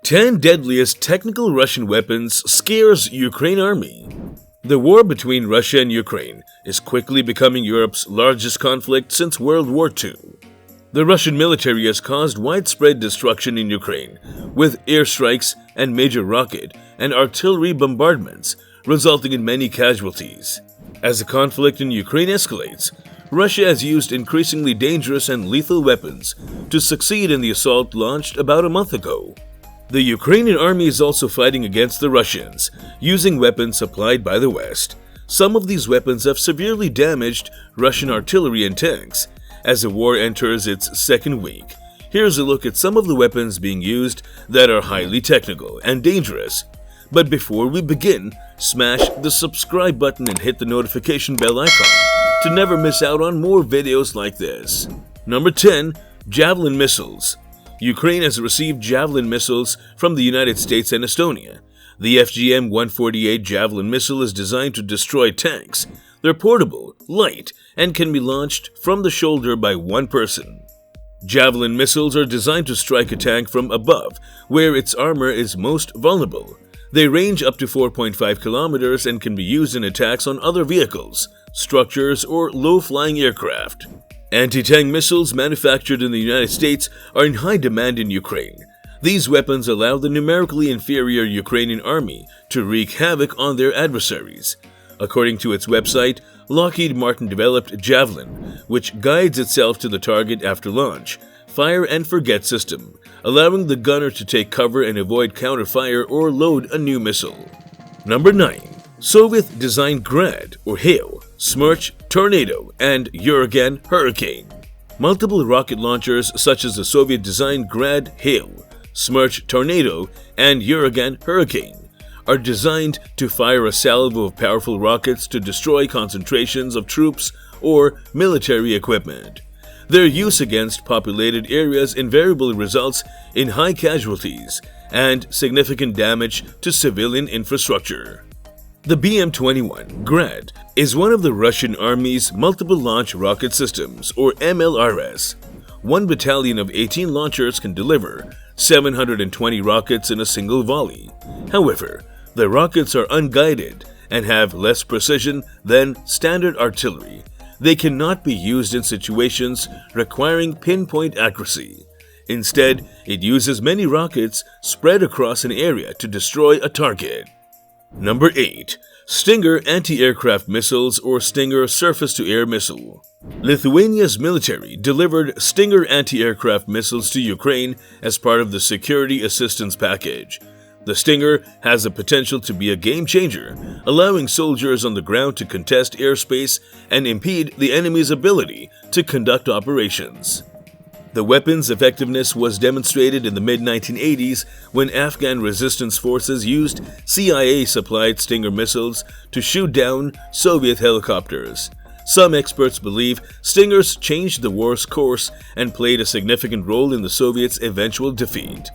10 deadliest technical Russian weapons scares Ukraine army. The war between Russia and Ukraine is quickly becoming Europe's largest conflict since World War II. The Russian military has caused widespread destruction in Ukraine, with airstrikes and major rocket and artillery bombardments, resulting in many casualties. As the conflict in Ukraine escalates, Russia has used increasingly dangerous and lethal weapons to succeed in the assault launched about a month ago. The Ukrainian army is also fighting against the Russians, using weapons supplied by the West. Some of these weapons have severely damaged Russian artillery and tanks. As the war enters its second week, here's a look at some of the weapons being used that are highly technical and dangerous. But before we begin, smash the subscribe button and hit the notification bell icon to never miss out on more videos like this. Number 10. Javelin missiles. Ukraine has received Javelin missiles from the United States and Estonia. The FGM-148 Javelin missile is designed to destroy tanks. They're portable, light, and can be launched from the shoulder by one person. Javelin missiles are designed to strike a tank from above, where its armor is most vulnerable. They range up to 4.5 kilometers and can be used in attacks on other vehicles, structures, or low-flying aircraft. Anti-tank missiles manufactured in the United States are in high demand in Ukraine. These weapons allow the numerically inferior Ukrainian army to wreak havoc on their adversaries. According to its website, Lockheed Martin developed Javelin, which guides itself to the target after launch, fire and forget system, allowing the gunner to take cover and avoid counterfire or load a new missile. Number 9. Soviet-designed GRAD or Hail, Smerch, Tornado, and URAGAN Hurricane. Multiple rocket launchers such as the Soviet-designed GRAD Hail, Smerch, Tornado, and URAGAN Hurricane are designed to fire a salvo of powerful rockets to destroy concentrations of troops or military equipment. Their use against populated areas invariably results in high casualties and significant damage to civilian infrastructure. The BM-21 GRAD is one of the Russian Army's multiple launch rocket systems, or MLRS. One battalion of 18 launchers can deliver 720 rockets in a single volley. However, the rockets are unguided and have less precision than standard artillery. They cannot be used in situations requiring pinpoint accuracy. Instead, it uses many rockets spread across an area to destroy a target. Number 8. Stinger anti-aircraft missiles or Stinger surface-to-air missile. Lithuania's military delivered Stinger anti-aircraft missiles to Ukraine as part of the security assistance package. The Stinger has the potential to be a game-changer, allowing soldiers on the ground to contest airspace and impede the enemy's ability to conduct operations. The weapon's effectiveness was demonstrated in the mid-1980s when Afghan resistance forces used CIA-supplied Stinger missiles to shoot down Soviet helicopters. Some experts believe Stingers changed the war's course and played a significant role in the Soviets' eventual defeat.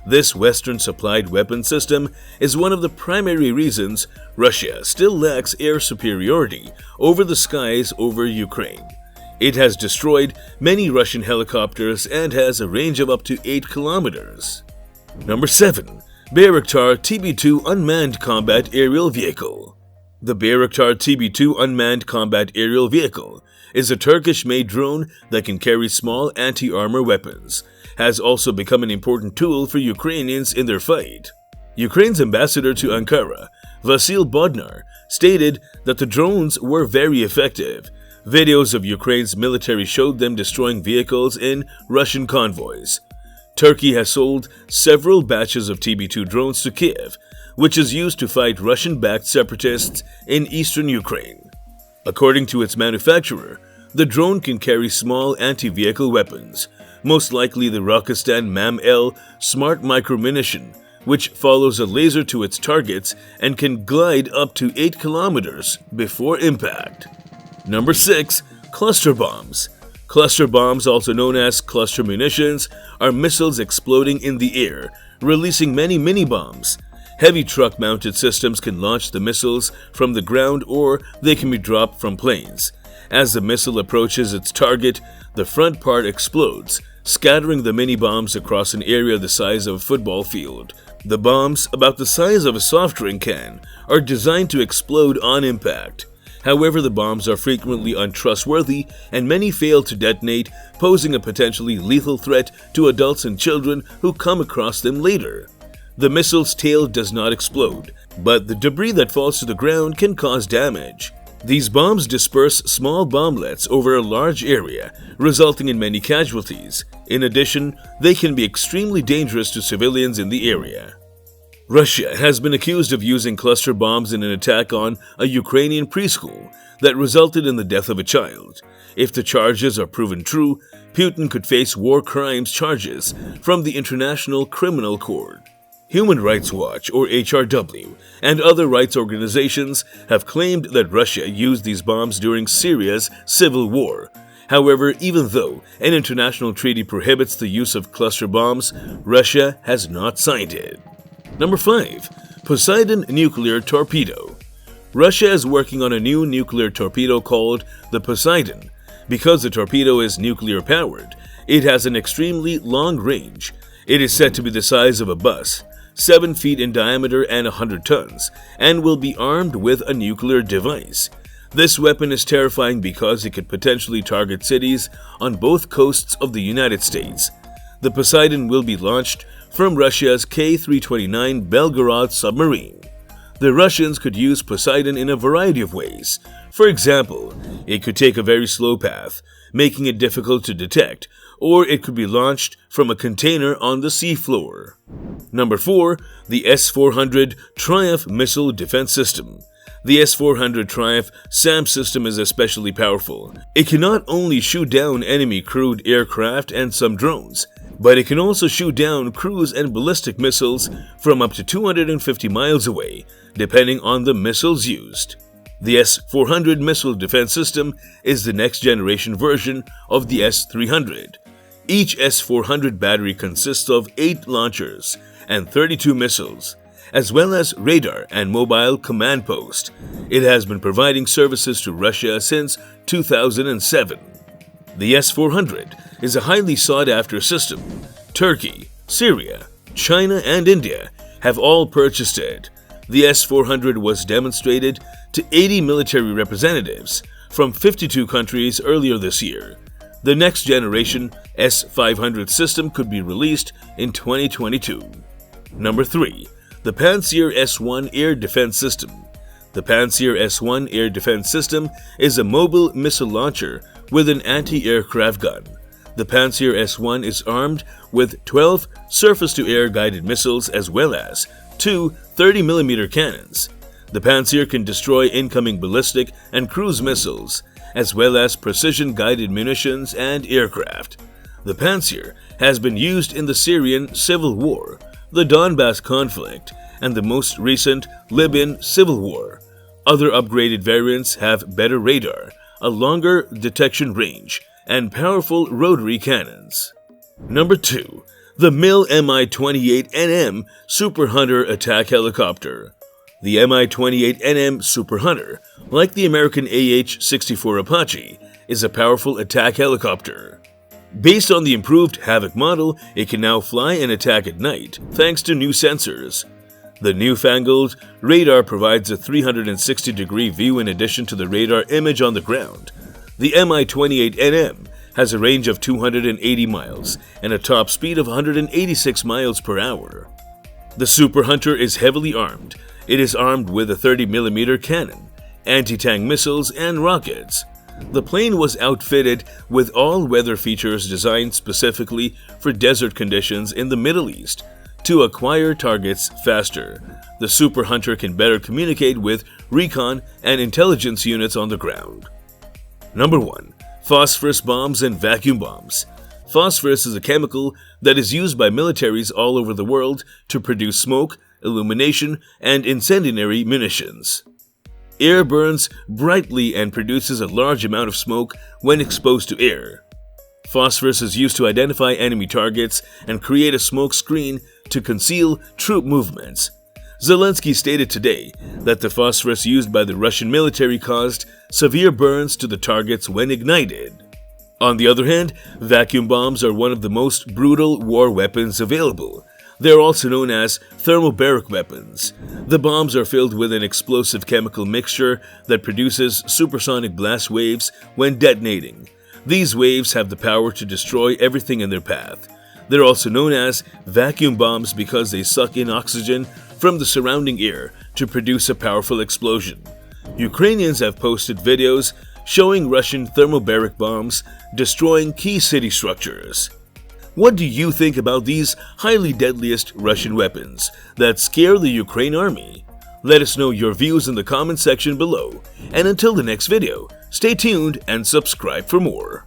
This Western-supplied weapon system is one of the primary reasons Russia still lacks air superiority over the skies over Ukraine. It has destroyed many Russian helicopters and has a range of up to 8 kilometers. Number 7. BAYRAKTAR TB2 Unmanned Combat Aerial Vehicle. The BAYRAKTAR TB2 Unmanned Combat Aerial Vehicle is a Turkish-made drone that can carry small anti-armor weapons, has also become an important tool for Ukrainians in their fight. Ukraine's ambassador to Ankara, Vasyl Bodnar, stated that the drones were very effective. Videos of Ukraine's military showed them destroying vehicles in Russian convoys. Turkey has sold several batches of TB2 drones to Kiev, which is used to fight Russian-backed separatists in eastern Ukraine. According to its manufacturer, the drone can carry small anti-vehicle weapons, most likely the Rakistan MAM-L smart micro-munition, which follows a laser to its targets and can glide up to 8 kilometers before impact. Number 6. Cluster bombs. Cluster bombs, also known as cluster munitions, are missiles exploding in the air, releasing many mini-bombs. Heavy truck-mounted systems can launch the missiles from the ground or they can be dropped from planes. As the missile approaches its target, the front part explodes, scattering the mini-bombs across an area the size of a football field. The bombs, about the size of a soft drink can, are designed to explode on impact. However, the bombs are frequently untrustworthy and many fail to detonate, posing a potentially lethal threat to adults and children who come across them later. The missile's tail does not explode, but the debris that falls to the ground can cause damage. These bombs disperse small bomblets over a large area, resulting in many casualties. In addition, they can be extremely dangerous to civilians in the area. Russia has been accused of using cluster bombs in an attack on a Ukrainian preschool that resulted in the death of a child. If the charges are proven true, Putin could face war crimes charges from the International Criminal Court. Human Rights Watch, or HRW, and other rights organizations have claimed that Russia used these bombs during Syria's civil war. However, even though an international treaty prohibits the use of cluster bombs, Russia has not signed it. Number 5. Poseidon Nuclear Torpedo. Russia is working on a new nuclear torpedo called the Poseidon. Because the torpedo is nuclear-powered, it has an extremely long range. It is said to be the size of a bus, 7 feet in diameter and 100 tons, and will be armed with a nuclear device. This weapon is terrifying because it could potentially target cities on both coasts of the United States. The Poseidon will be launched from Russia's K-329 Belgorod submarine. The Russians could use Poseidon in a variety of ways. For example, it could take a very slow path, making it difficult to detect, or it could be launched from a container on the seafloor. Number 4. The S-400 TRIUMF Missile Defense System. The S-400 TRIUMF SAM system is especially powerful. It can not only shoot down enemy crewed aircraft and some drones, but it can also shoot down cruise and ballistic missiles from up to 250 miles away, depending on the missiles used. The S-400 missile defense system is the next-generation version of the S-300. Each S-400 battery consists of 8 launchers and 32 missiles, as well as radar and mobile command post. It has been providing services to Russia since 2007. The S-400 is a highly sought-after system. Turkey, Syria, China, and India have all purchased it. The S-400 was demonstrated to 80 military representatives from 52 countries earlier this year. The next generation S-500 system could be released in 2022. Number 3. The PANTSIR S-1 Air Defense System. The PANTSIR S-1 Air Defense System is a mobile missile launcher with an anti-aircraft gun. The PANTSIR S-1 is armed with 12 surface-to-air guided missiles as well as 2 30mm cannons. The PANTSIR can destroy incoming ballistic and cruise missiles, as well as precision-guided munitions and aircraft. The PANTSIR has been used in the Syrian civil war, the Donbass conflict, and the most recent Libyan civil war. Other upgraded variants have better radar, a longer detection range, and powerful rotary cannons. Number 2. The MIL Mi-28NM SUPERHUNTER attack helicopter. The Mi-28NM SUPERHUNTER, like the American AH-64 Apache, is a powerful attack helicopter. Based on the improved Havoc model, it can now fly and attack at night, thanks to new sensors. The newfangled radar provides a 360-degree view in addition to the radar image on the ground. The Mi-28NM has a range of 280 miles and a top speed of 186 miles per hour. The SUPERHUNTER is heavily armed. It is armed with a 30mm cannon, anti-tank missiles, and rockets. The plane was outfitted with all-weather features designed specifically for desert conditions in the Middle East. To acquire targets faster, the SUPERHUNTER can better communicate with recon and intelligence units on the ground. Number 1. Phosphorus bombs and vacuum bombs. Phosphorus is a chemical that is used by militaries all over the world to produce smoke, illumination, and incendiary munitions. Air burns brightly and produces a large amount of smoke when exposed to air. Phosphorus is used to identify enemy targets and create a smoke screen to conceal troop movements. Zelensky stated today that the phosphorus used by the Russian military caused severe burns to the targets when ignited. On the other hand, vacuum bombs are one of the most brutal war weapons available. They are also known as thermobaric weapons. The bombs are filled with an explosive chemical mixture that produces supersonic blast waves when detonating. These waves have the power to destroy everything in their path. They're also known as vacuum bombs because they suck in oxygen from the surrounding air to produce a powerful explosion. Ukrainians have posted videos showing Russian thermobaric bombs destroying key city structures. What do you think about these highly deadliest Russian weapons that scare the Ukraine army? Let us know your views in the comment section below. And until the next video, stay tuned and subscribe for more.